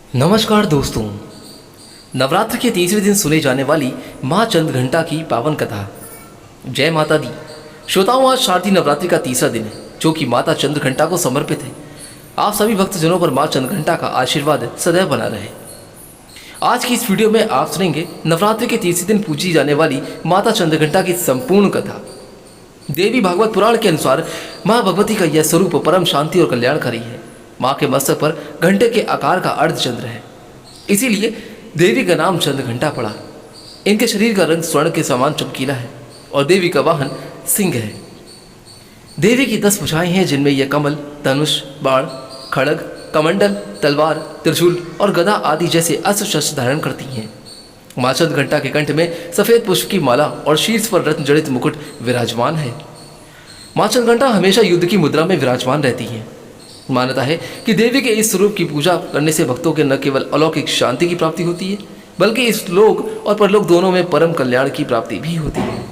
नमस्कार दोस्तों। नवरात्र के तीसरे दिन सुने जाने वाली माँ चंद्रघंटा की पावन कथा। जय माता दी। श्रोताओं, आज शारदीय नवरात्रि का तीसरा दिन है जो कि माता चंद्रघंटा को समर्पित है। आप सभी भक्तजनों पर माँ चंद्रघंटा का आशीर्वाद सदैव बना रहे। आज की इस वीडियो में आप सुनेंगे नवरात्रि के तीसरे दिन पूजी जाने वाली माता चंद्रघंटा की संपूर्ण कथा। देवी भागवत पुराण के अनुसार माँ भगवती का यह स्वरूप परम शांति और कल्याणकारी है। माँ के मस्तक पर घंटे के आकार का अर्धचंद्र है, इसीलिए देवी का नाम चंद्रघंटा पड़ा। इनके शरीर का रंग स्वर्ण के समान चमकीला है और देवी का वाहन सिंह है। देवी की 10 भुजाएं हैं जिनमें यह कमल, धनुष, बाण, खड़ग, कमंडल, तलवार, त्रिशूल और गदा आदि जैसे अस्त्र शस्त्र धारण करती हैं। माँ चंद्रघंटा के कंठ में सफेद पुष्प की माला और शीर्ष पर रत्न जड़ित मुकुट विराजमान है। माँ चंद्रघंटा हमेशा युद्ध की मुद्रा में विराजमान रहती हैं। मान्यता है कि देवी के इस स्वरूप की पूजा करने से भक्तों के न केवल अलौकिक शांति की प्राप्ति होती है, बल्कि इस लोक और परलोक दोनों में परम कल्याण की प्राप्ति भी होती है।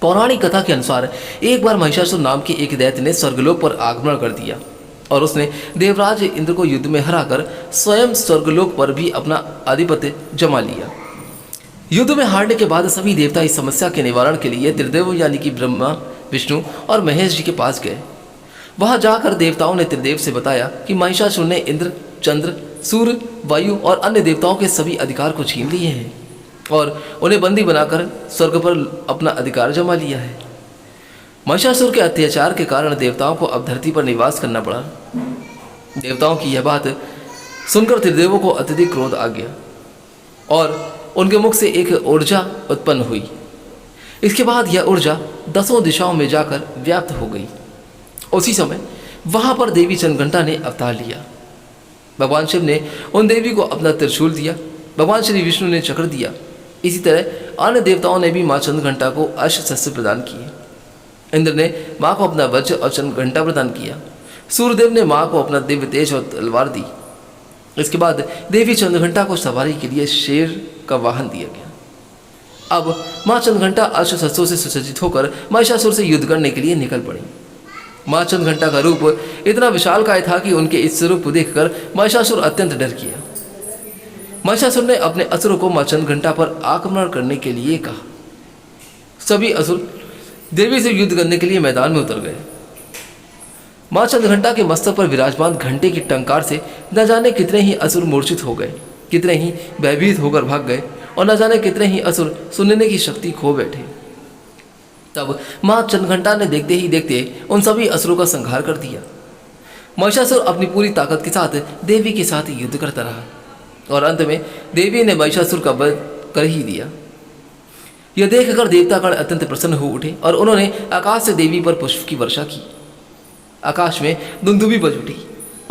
पौराणिक कथा के अनुसार एक बार महिषासुर नाम के एक दैत्य ने स्वर्गलोक पर आक्रमण कर दिया और उसने देवराज इंद्र को युद्ध में हराकर स्वयं स्वर्गलोक पर भी अपना आधिपत्य जमा लिया। युद्ध में हारने के बाद सभी देवता इस समस्या के निवारण के लिए त्रिदेव यानी कि ब्रह्मा, विष्णु और महेश जी के पास गए। वहां जाकर देवताओं ने त्रिदेव से बताया कि महिषासुर ने इंद्र, चंद्र, सूर्य, वायु और अन्य देवताओं के सभी अधिकार को छीन लिए हैं और उन्हें बंदी बनाकर स्वर्ग पर अपना अधिकार जमा लिया है। महिषासुर के अत्याचार के कारण देवताओं को अब धरती पर निवास करना पड़ा। देवताओं की यह बात सुनकर त्रिदेवों को अत्यधिक क्रोध आ गया और उनके मुख से एक ऊर्जा उत्पन्न हुई। इसके बाद यह ऊर्जा 10 दिशाओं में जाकर व्याप्त हो गई। उसी समय वहां पर देवी चंद्रघंटा ने अवतार लिया। भगवान शिव ने उन देवी को अपना त्रिशूल दिया, भगवान श्री विष्णु ने चक्र दिया। इसी तरह अन्य देवताओं ने भी माँ चंद्रघंटा को अस्त्र शस्त्र प्रदान किए। इंद्र ने माँ को अपना वज्र और चंद्रघंटा प्रदान किया। सूर्यदेव ने माँ को अपना दिव्य तेज और तलवार दी। इसके बाद देवी चंद्रघंटा को सवारी के लिए शेर का वाहन दिया गया। अब माँ चंद्रघंटा अस्त्र शस्त्रों से सुसज्जित होकर महिषासुर से युद्ध करने के लिए निकल पड़ी। माँ चंद्रघंटा का रूप इतना विशालकाय था कि उनके इस स्वरूप को देखकर महिषासुर अत्यंत डर गया। महिषासुर ने अपने असुरों को माँ चंद्रघंटा पर आक्रमण करने के लिए कहा। सभी असुर देवी से युद्ध करने के लिए मैदान में उतर गए। माँ चंद्रघंटा के मस्तक पर विराजमान घंटे की टंकार से न जाने कितने ही असुर मूर्छित हो गए, कितने ही भयभीत होकर भाग गए और न जाने कितने ही असुर सुनने की शक्ति खो बैठे। तब माँ चंद्रघंटा ने देखते ही देखते उन सभी असुरों का संहार कर दिया। महिषासुर अपनी पूरी ताकत के साथ देवी के साथ युद्ध करता रहा और अंत में देवी ने महिषासुर का वध कर ही दिया। यह देखकर देवतागण अत्यंत प्रसन्न हो उठे और उन्होंने आकाश से देवी पर पुष्प की वर्षा की। आकाश में दुंदुभी बज उठी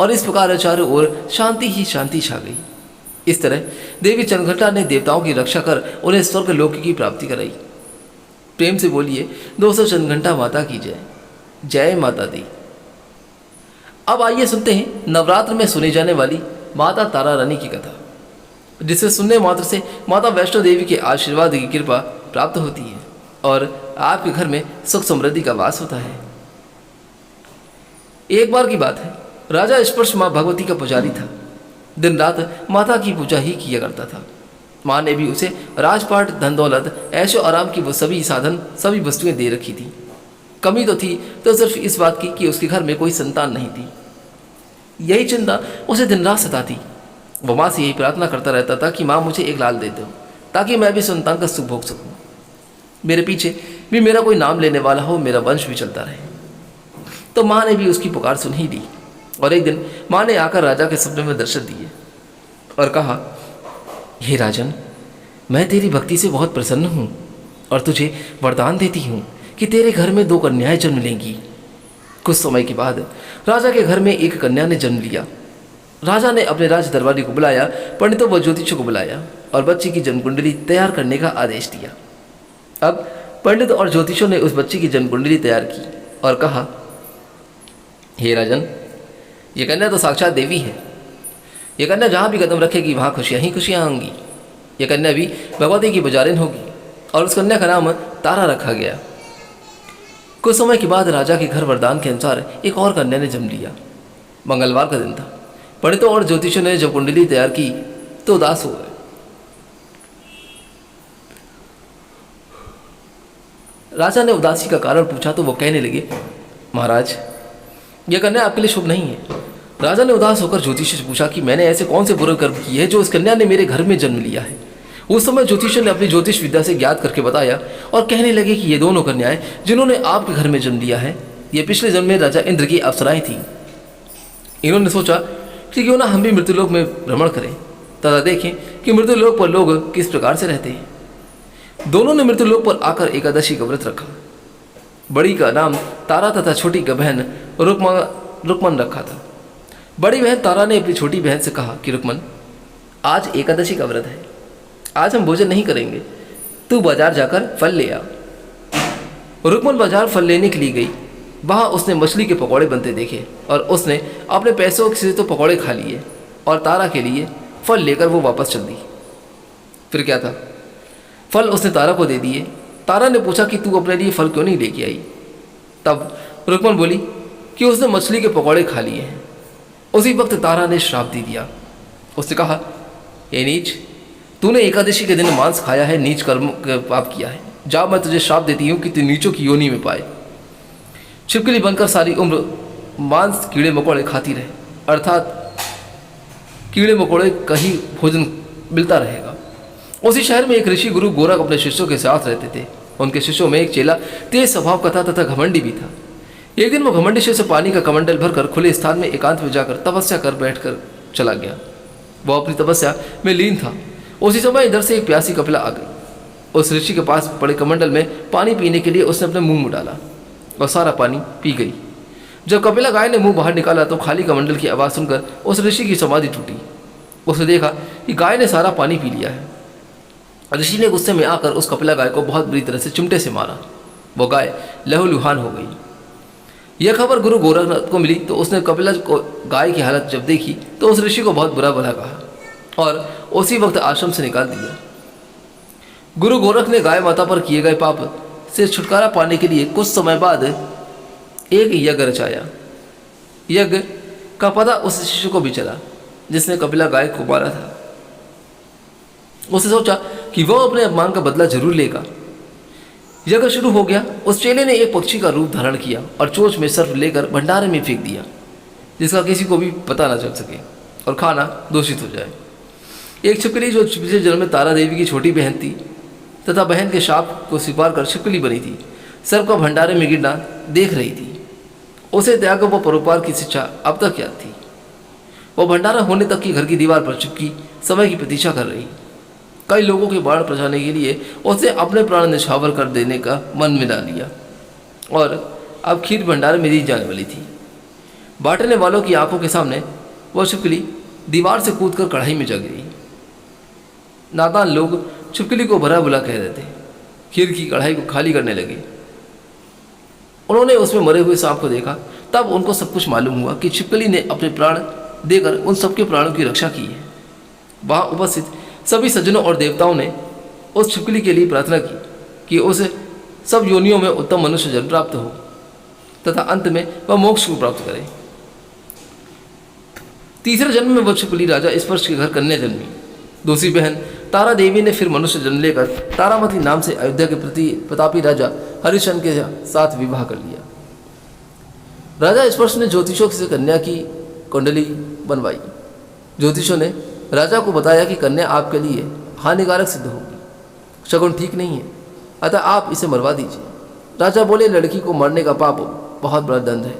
और इस प्रकार चारों ओर शांति ही शांति छा गई। इस तरह देवी चंद्रघंटा ने देवताओं की रक्षा कर उन्हें स्वर्ग लोक की प्राप्ति कराई। प्रेम से बोलिए दोस्तों, चंद्रघंटा माता की जय। जय माता दी। अब आइए सुनते हैं नवरात्र में सुनी जाने वाली माता तारा रानी की कथा, जिसे सुनने मात्र से माता वैष्णो देवी के आशीर्वाद की कृपा प्राप्त होती है और आपके घर में सुख समृद्धि का वास होता है। एक बार की बात है, राजा स्पर्श माँ भगवती का पुजारी था। दिन रात माता की पूजा ही किया करता था। माँ ने भी उसे राजपाट, धन दौलत, ऐशो आराम की वो सभी साधन, सभी वस्तुएं दे रखी थी। कमी तो थी तो सिर्फ इस बात की कि उसके घर में कोई संतान नहीं थी। यही चिंता उसे दिन रात सताती। वो माँ से यही प्रार्थना करता रहता था कि माँ मुझे एक लाल दे दो ताकि मैं भी संतान का सुख भोग सकूँ, मेरे पीछे भी मेरा कोई नाम लेने वाला हो, मेरा वंश भी चलता रहे। तो माँ ने भी उसकी पुकार सुन ही ली और एक दिन माँ ने आकर राजा के सपने में दर्शन दिए और कहा, हे राजन, मैं तेरी भक्ति से बहुत प्रसन्न हूँ और तुझे वरदान देती हूँ कि तेरे घर में 2 कन्याएं जन्म लेंगी। कुछ समय के बाद राजा के घर में एक कन्या ने जन्म लिया। राजा ने अपने राज दरबारी को बुलाया, पंडितों व ज्योतिषों को बुलाया और बच्ची की जन्म कुंडली तैयार करने का आदेश दिया। अब पंडित और ज्योतिषों ने उस बच्ची की जन्म कुंडली तैयार की और कहा, हे राजन, ये कन्या तो साक्षात देवी है। ये कन्या जहाँ भी कदम रखेगी वहाँ खुशियाँ ही खुशियाँ होंगी। ये कन्या भी भगवती की पुजारिन होगी और उस कन्या का नाम तारा रखा गया। कुछ समय के बाद राजा के घर वरदान के अनुसार एक और कन्या ने जन्म लिया। मंगलवार का दिन था। पंडितों और ज्योतिषियों ने जब कुंडली तैयार की तो उदास हो गए। राजा ने उदासी का कारण पूछा तो वो कहने लगे, महाराज, यह कन्या आपके लिए शुभ नहीं है। राजा ने उदास होकर ज्योतिषी से पूछा कि मैंने ऐसे कौन से बुरे कर्म किए हैं जो इस कन्या ने मेरे घर में जन्म लिया है। उस समय ज्योतिषी ने अपनी ज्योतिष विद्या से ज्ञात करके बताया और कहने लगे कि ये दोनों कन्याएं जिन्होंने आपके घर में जन्म लिया है, ये पिछले जन्म में राजा इंद्र की अप्सराएं थीं। इन्होंने सोचा कि क्यों ना हम भी मृत्युलोक में भ्रमण करें तथा देखें कि मृत्युलोक पर लोग किस प्रकार से रहते हैं। दोनों ने मृत्युलोक पर आकर एकादशी का व्रत रखा। बड़ी का नाम तारा तथा छोटी का बहन रुक्मन रखा था। बड़ी बहन तारा ने अपनी छोटी बहन से कहा कि रुक्मन, आज एकादशी का व्रत है, आज हम भोजन नहीं करेंगे, तू बाजार जाकर फल ले आ। रुक्मन बाजार फल लेने के लिए गई। वहाँ उसने मछली के पकौड़े बनते देखे और उसने अपने पैसों से तो पकौड़े खा लिए और तारा के लिए फल लेकर वो वापस चल दी। फिर क्या था, फल उसने तारा को दे दिए। तारा ने पूछा कि तू अपने लिए फल क्यों नहीं लेके आई। तब रुक्मन बोली कि उसने मछली के पकौड़े खा लिए हैं। उसी वक्त तारा ने श्राप दे दिया। उसने कहा, ए नीच, तूने एकादशी के दिन मांस खाया है, नीच कर्म पाप किया है। जा, मैं तुझे श्राप देती हूँ कि तू नीचों की योनि में पाए। छिपकली बनकर सारी उम्र मांस कीड़े मकोड़े खाती रहे, अर्थात कीड़े मकोड़े का ही भोजन मिलता रहेगा। उसी शहर में एक ऋषि गुरु गोरख अपने शिष्यों के साथ रहते थे। उनके शिष्यों में एक चेला तेज स्वभाव का था तथा घमंडी भी था। एक दिन वो घमंडी शिष्य पानी का कमंडल भरकर खुले स्थान में एकांत में जाकर तपस्या कर बैठकर चला गया। वह अपनी तपस्या में लीन था। उसी समय इधर से एक प्यासी कपिला आ गई। उस ऋषि के पास पड़े कमंडल में पानी पीने के लिए उसने अपने मुंह में डाला और सारा पानी पी गई। जब कपिला गाय ने मुंह बाहर निकाला तो खाली कमंडल की आवाज़ सुनकर उस ऋषि की समाधि टूटी। उसने देखा कि गाय ने सारा पानी पी लिया है। ऋषि ने गुस्से में आकर उस कपिला गाय को बहुत बुरी तरह से चिमटे से मारा। वो गाय लहूलुहान हो गई। यह खबर गुरु गोरखनाथ को मिली तो उसने कपिला को गाय की हालत जब देखी तो उस ऋषि को बहुत बुरा भला कहा और उसी वक्त आश्रम से निकाल दिया। गुरु गोरख ने गाय माता पर किए गए पाप से छुटकारा पाने के लिए कुछ समय बाद एक यज्ञ रचाया। यज्ञ का पता उस शिष्य को भी चला जिसने कपिला गाय को मारा था। उसने सोचा कि वह अपने अपमान का बदला जरूर लेगा। यज्ञ शुरू हो गया। उस चेले ने एक पक्षी का रूप धारण किया और चोंच में सर्प लेकर भंडारे में फेंक दिया, जिसका किसी को भी पता न चल सके और खाना दूषित हो जाए। एक छिपकली जो पिछले जन्म में तारा देवी की छोटी बहन थी तथा बहन के शाप को स्वीकार कर छिपकली बनी थी, सर्प का भंडारे में गिरना देख रही थी। उसे त्याग व परोपकार की शिक्षा अब तक याद थी। वह भंडारा होने तक की घर की दीवार पर चिपकी समय की प्रतीक्षा कर रही। कई लोगों के बाढ़ बचाने के लिए उसने अपने प्राण निछावर कर देने का मन में डाल लिया और अब खीर भंडारे में दी जाने वाली थी। बांटने वालों की आंखों के सामने वह छिपकली दीवार से कूदकर कढ़ाई में जग गई। नादान लोग छिपकली को भला बुला कह देते, खीर की कढ़ाई को खाली करने लगे। उन्होंने उसमें मरे हुए सांप को देखा। तब उनको सब कुछ मालूम हुआ कि छिपकली ने अपने प्राण देकर उन सबके प्राणों की रक्षा की है। वहाँ उपस्थित सभी सज्जनों और देवताओं ने उस छिपकली के लिए प्रार्थना की कि उसे सब योनियों में उत्तम मनुष्य जन्म प्राप्त हो तथा अंत में वह मोक्ष को प्राप्त करे। तीसरे जन्म में वह छिपकली राजा स्पर्श के घर कन्या जन्मी। दूसरी बहन तारा देवी ने फिर मनुष्य जन्म लेकर तारामती नाम से अयोध्या के प्रतापी राजा हरिश्चंद्र के साथ विवाह कर लिया। राजा स्पर्श ने ज्योतिषों से कन्या की कुंडली बनवाई। ज्योतिषों ने राजा को बताया कि कन्या आपके लिए हानिकारक सिद्ध होगी, शगुन ठीक नहीं है, अतः आप इसे मरवा दीजिए। राजा बोले, लड़की को मरने का पाप बहुत बड़ा दंड है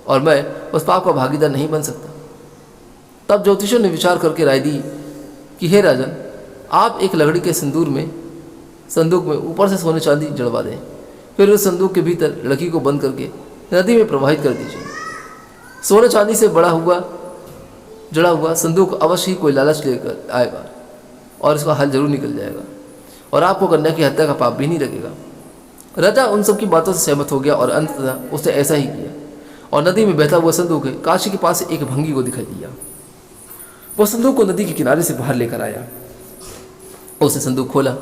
और मैं उस पाप का भागीदार नहीं बन सकता। तब ज्योतिषों ने विचार करके राय दी कि हे राजन, आप एक लकड़ी के संदूक में ऊपर से सोने चांदी जड़वा दें, फिर उस संदूक के भीतर लड़की को बंद करके नदी में प्रवाहित कर दीजिए। सोने चांदी से जड़ा हुआ संदूक अवश्य ही कोई लालच लेकर आएगा और इसका हल जरूर निकल जाएगा और आपको कन्या की हत्या का पाप भी नहीं लगेगा। राजा उन सब की बातों से सहमत हो गया और अंततः उसने ऐसा ही किया और नदी में बहता हुआ संदूक काशी के पास एक भंगी को दिखाई दिया। वो संदूक को नदी के किनारे से बाहर लेकर आया। उसने संदूक खोला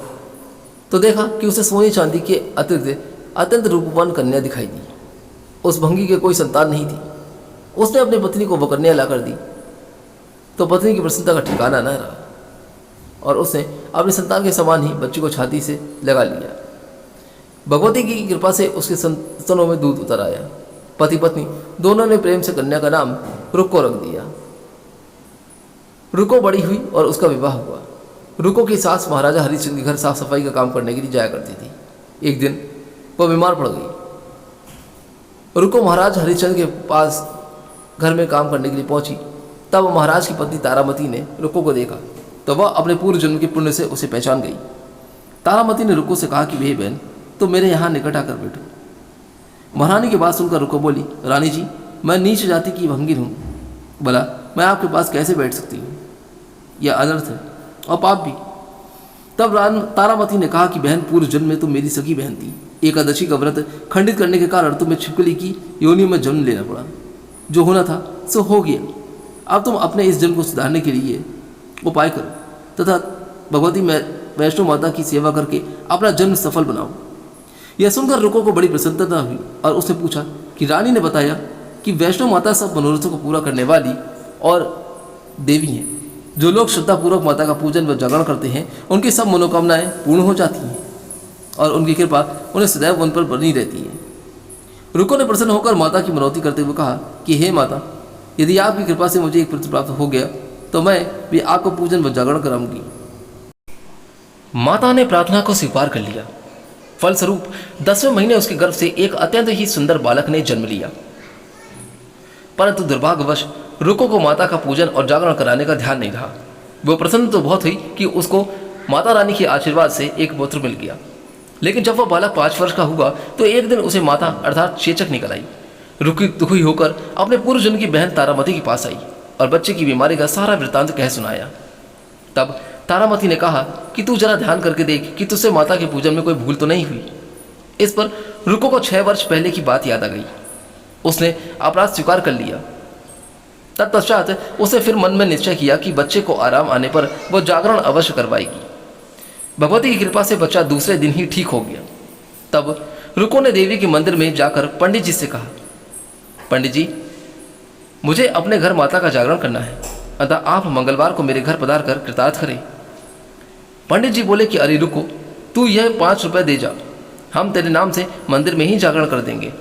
तो देखा कि उसे सोने चांदी के अतिरिक्त अत्यंत रूपवान कन्या दिखाई दी। उस भंगी के कोई संतान नहीं थी। उसने अपनी पत्नी को वो कन्या लाकर दी। तो पत्नी की प्रसन्नता का ठिकाना न रहा और उसने अपनी संतान के समान ही बच्ची को छाती से लगा लिया। भगवती की कृपा से उसके स्तनों में दूध उतर आया। पति पत्नी दोनों ने प्रेम से कन्या का नाम रुको रख दिया। रुको बड़ी हुई और उसका विवाह हुआ। रुको की सास महाराजा हरिश्चंद्र के घर साफ सफाई का काम करने के लिए जाया करती थी। एक दिन वह बीमार पड़ गई। रुको महाराज हरिश्चंद्र के पास घर में काम करने के लिए पहुंची। तब महाराज की पत्नी तारामती ने रुको को देखा तो वह अपने पूर्व जन्म के पुण्य से उसे पहचान गई। तारामती ने रुको से कहा कि वे बहन तो मेरे यहाँ निकट आकर बैठो। महारानी की बात सुनकर रुको बोली, रानी जी मैं नीच जाति की भंगिन हूँ, भला मैं आपके पास कैसे बैठ सकती हूँ? यह अनर्थ है और पाप भी। तब तारामती ने कहा कि बहन पूर्व जन्म में तुम मेरी सगी बहन थी। एकादशी का व्रत खंडित करने के कारण तुम्हें छिपकली की योनि में जन्म लेना पड़ा। जो होना था सो हो गया। अब तुम अपने इस जन्म को सुधारने के लिए उपाय करो तथा भगवती वैष्णो माता की सेवा करके अपना जन्म सफल बनाओ। यह सुनकर रुको को बड़ी प्रसन्नता हुई और उसने पूछा कि रानी ने बताया कि वैष्णो माता सब मनोरथों को पूरा करने वाली और देवी हैं। जो लोग श्रद्धापूर्वक माता का पूजन व जागरण करते हैं उनकी सब मनोकामनाएं पूर्ण हो जाती हैं और उनकी कृपा उन्हें सदैव उन पर बनी रहती है। रुको ने प्रसन्न होकर माता की मनौती करते हुए कहा कि हे माता, यदि आपकी कृपा से मुझे एक पुत्र प्राप्त हो गया तो मैं भी आपको पूजन व जागरण कराऊंगी। माता ने प्रार्थना को स्वीकार कर लिया। फलस्वरूप 10वें महीने उसके गर्भ से एक अत्यंत ही सुंदर बालक ने जन्म लिया। परंतु दुर्भाग्यवश रुको को माता का पूजन और जागरण कराने का ध्यान नहीं रहा। वो प्रसन्न तो बहुत हुई कि उसको माता रानी के आशीर्वाद से एक पुत्र मिल गया, लेकिन जब वह बालक 5 वर्ष का हुआ तो एक दिन उसे माता अर्थात चेचक निकल आई। रुकी दुखी होकर अपने पूर्व जन्म की बहन तारामती के पास आई और बच्चे की बीमारी का सारा वृत्तांत कह सुनाया। तब तारामती ने कहा कि तू जरा ध्यान करके देख कि तुझसे माता के पूजन में कोई भूल तो नहीं हुई। इस पर रुको को 6 वर्ष पहले की बात याद आ गई। उसने अपराध स्वीकार कर लिया। तत्पश्चात उसे फिर मन में निश्चय किया कि बच्चे को आराम आने पर वह जागरण अवश्य करवाएगी। भगवती की कृपा से बच्चा दूसरे दिन ही ठीक हो गया। तब रुको ने देवी के मंदिर में जाकर पंडित जी से कहा, पंडित जी मुझे अपने घर माता का जागरण करना है, अतः आप मंगलवार को मेरे घर पधार कर कृतार्थ करें। पंडित जी बोले कि अरे रुको, तू यह 5 रुपये दे जा, हम तेरे नाम से मंदिर में ही जागरण कर देंगे।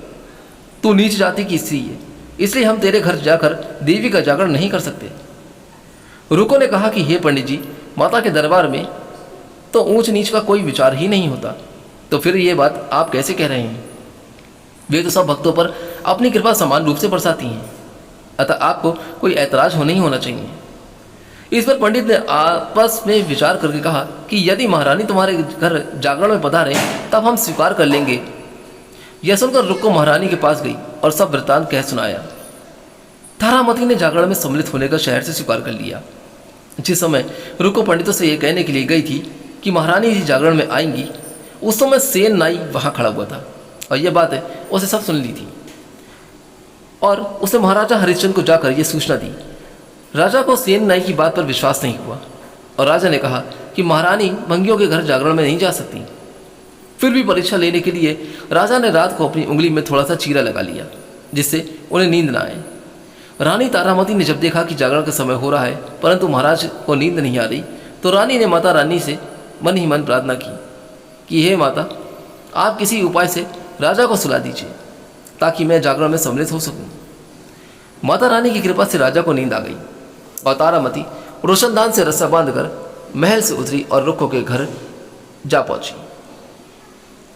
तू नीच जाति की स्त्री है, इसलिए हम तेरे घर जाकर देवी का जागरण नहीं कर सकते। रुको ने कहा कि हे पंडित जी, माता के दरबार में तो ऊंच नीच का कोई विचार ही नहीं होता, तो फिर ये बात आप कैसे कह रहे हैं? वे तो सब भक्तों पर अपनी कृपा समान रूप से बरसाती हैं, अतः आपको कोई ऐतराज नहीं होना चाहिए। इस पर पंडित ने आपस में विचार करके कहा कि यदि महारानी तुम्हारे घर जागरण में पधारे तब हम स्वीकार कर लेंगे। यह सुनकर रुको महारानी के पास गई और सब वृत्तांत कह सुनाया। तारामती ने जागरण में सम्मिलित होने का शहर से स्वीकार कर लिया। जिस समय रुको पंडितों से यह कहने के लिए गई थी कि महारानी जी जागरण में आएंगी, उस समय सेन नाई वहाँ खड़ा हुआ था और यह बात उसे सब सुन ली थी और उसने महाराजा हरिश्चंद्र को जाकर यह सूचना दी। राजा को सेन नाई की बात पर विश्वास नहीं हुआ और राजा ने कहा कि महारानी भंगियों के घर जागरण में नहीं जा सकती। फिर भी परीक्षा लेने के लिए राजा ने रात को अपनी उंगली में थोड़ा सा चीरा लगा लिया, जिससे उन्हें नींद न आए। रानी तारामती ने जब देखा कि जागरण का समय हो रहा है परंतु महाराज को नींद नहीं आ रही, तो रानी ने माता रानी से मन ही मन प्रार्थना की कि हे माता, आप किसी उपाय से राजा को सुला दीजिए ताकि मैं जागरण में सम्मिलित हो सकूं। माता रानी की कृपा से राजा को नींद आ गई और तारामती रोशनदान से रस्सा बांधकर महल से उतरी और रुको के घर जा पहुंची।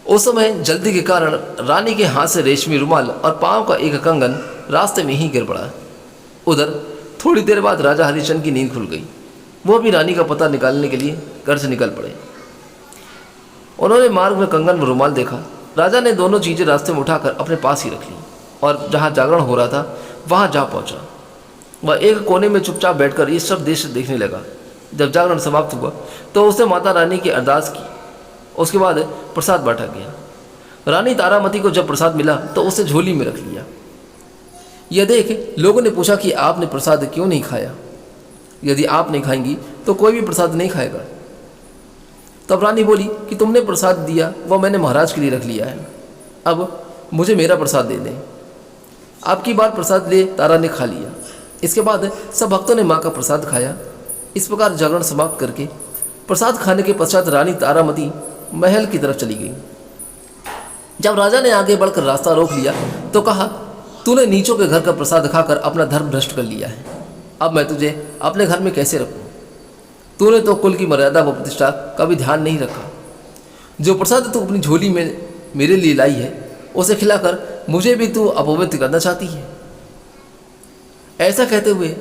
उस समय जल्दी के कारण रानी के हाथ से रेशमी रुमाल और पांव का एक कंगन रास्ते में ही गिर पड़ा। उधर थोड़ी देर बाद राजा हरिश्चंद्र की नींद खुल गई। वो भी रानी का पता निकालने के लिए घर से निकल पड़े। उन्होंने मार्ग में कंगन व रुमाल देखा। राजा ने दोनों चीज़ें रास्ते में उठाकर अपने पास ही रख ली और जहाँ जागरण हो रहा था वहाँ जा पहुँचा। वह एक कोने में चुपचाप बैठकर ये सब दृश्य देखने लगा। जब जागरण समाप्त हुआ तो उसने माता रानी की अरदास की। उसके बाद प्रसाद बांटा गया। रानी तारामती को जब प्रसाद मिला तो उसे झोली में रख लिया। यह देख लोगों ने पूछा कि आपने प्रसाद क्यों नहीं खाया? यदि आप नहीं खाएंगी तो कोई भी प्रसाद नहीं खाएगा। तब रानी बोली कि तुमने प्रसाद दिया वह मैंने महाराज के लिए रख लिया है, अब मुझे मेरा प्रसाद दे दें। अब की बार प्रसाद ले तारा ने खा लिया। इसके बाद सब भक्तों ने माँ का प्रसाद खाया। इस प्रकार जागरण समाप्त करके प्रसाद खाने के पश्चात रानी तारामती महल की तरफ चली गई। जब राजा ने आगे बढ़कर रास्ता रोक लिया तो कहा, तूने नीचों के घर का प्रसाद खाकर अपना धर्म भ्रष्ट कर लिया है। अब मैं तुझे अपने घर में कैसे रखूं? तूने तो कुल की मर्यादा व प्रतिष्ठा का भी ध्यान नहीं रखा। जो प्रसाद तू अपनी झोली में मेरे लिए लाई है उसे खिलाकर मुझे भी तू अपवित्र करना चाहती है। ऐसा कहते हुए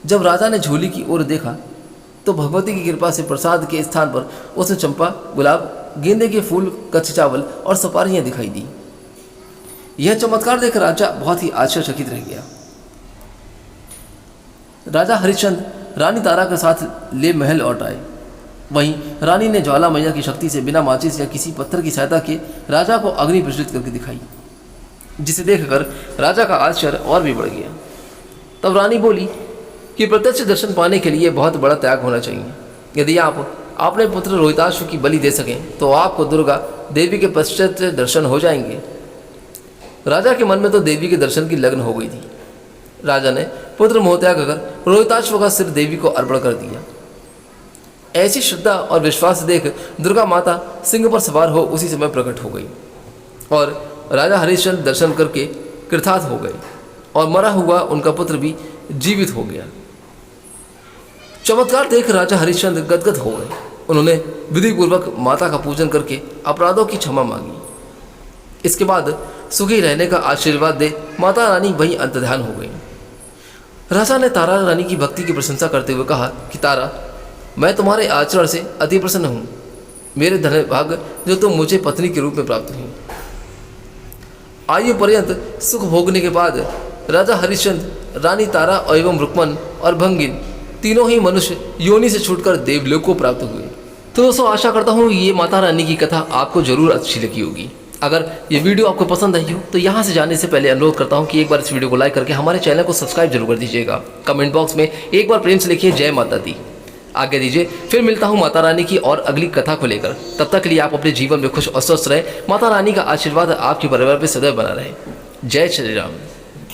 जब राजा ने झोली की ओर देखा तो भगवती की कृपा से प्रसाद के स्थान पर उसने चंपा, गुलाब, गेंदे के फूल, कच्चे चावल और सुपारियां दिखाई दी। यह चमत्कार देख राजा बहुत ही आश्चर्यचकित रह गया। राजा हरिश्चंद्र रानी तारा के साथ ले महल लौट आए। वहीं रानी ने ज्वाला मैया की शक्ति से बिना माचिस या किसी पत्थर की सहायता के राजा को अग्नि प्रज्वलित करके दिखाई, जिसे देखकर राजा का आश्चर्य और भी बढ़ गया। तब रानी बोली कि प्रत्यक्ष दर्शन पाने के लिए बहुत बड़ा त्याग होना चाहिए। यदि आप अपने पुत्र रोहिताश्व की बलि दे सकें तो आपको दुर्गा देवी के पश्चात दर्शन हो जाएंगे। राजा के मन में तो देवी के दर्शन की लगन हो गई थी। राजा ने पुत्र मोहत्याग कर रोहिताश्व का सिर देवी को अर्पण कर दिया। ऐसी श्रद्धा और विश्वास देख दुर्गा माता सिंह पर सवार हो उसी समय प्रकट हो गई और राजा हरिश्चंद्र दर्शन करके कृतार्थ हो गए और मरा हुआ उनका पुत्र भी जीवित हो गया। चमत्कार देख राजा हरिश्चंद्र गदगद हो गए। उन्होंने विधिपूर्वक माता का पूजन करके अपराधों की क्षमा मांगी। इसके बाद सुखी रहने का आशीर्वाद दे माता रानी वहीं अंतर्ध्यान हो गई। राजा ने तारा रानी की भक्ति की प्रशंसा करते हुए कहा कि तारा, मैं तुम्हारे आचरण से अति प्रसन्न हूँ। मेरे धन्य भाग्य जो तुम मुझे पत्नी के रूप में प्राप्त हुई। आयु पर्यंत सुख भोगने के बाद राजा हरिश्चंद्र, रानी तारा एवं रुक्मन और भंगिन तीनों ही मनुष्य योनि से छूटकर देवलोक को प्राप्त हुए। तो दोस्तों, आशा करता हूँ ये माता रानी की कथा आपको जरूर अच्छी लगी होगी। अगर ये वीडियो आपको पसंद आई हो तो यहाँ से जाने से पहले अनुरोध करता हूँ कि एक बार इस वीडियो को लाइक करके हमारे चैनल को सब्सक्राइब जरूर कर दीजिएगा। कमेंट बॉक्स में एक बार प्रेम से लिखिए जय माता दी। आगे दीजिए, फिर मिलता हूँ माता रानी की और अगली कथा को लेकर। तब तक के लिए आप अपने जीवन में खुश और स्वस्थ रहे। माता रानी का आशीर्वाद आपके परिवार पर सदैव बना रहे। जय श्री राम।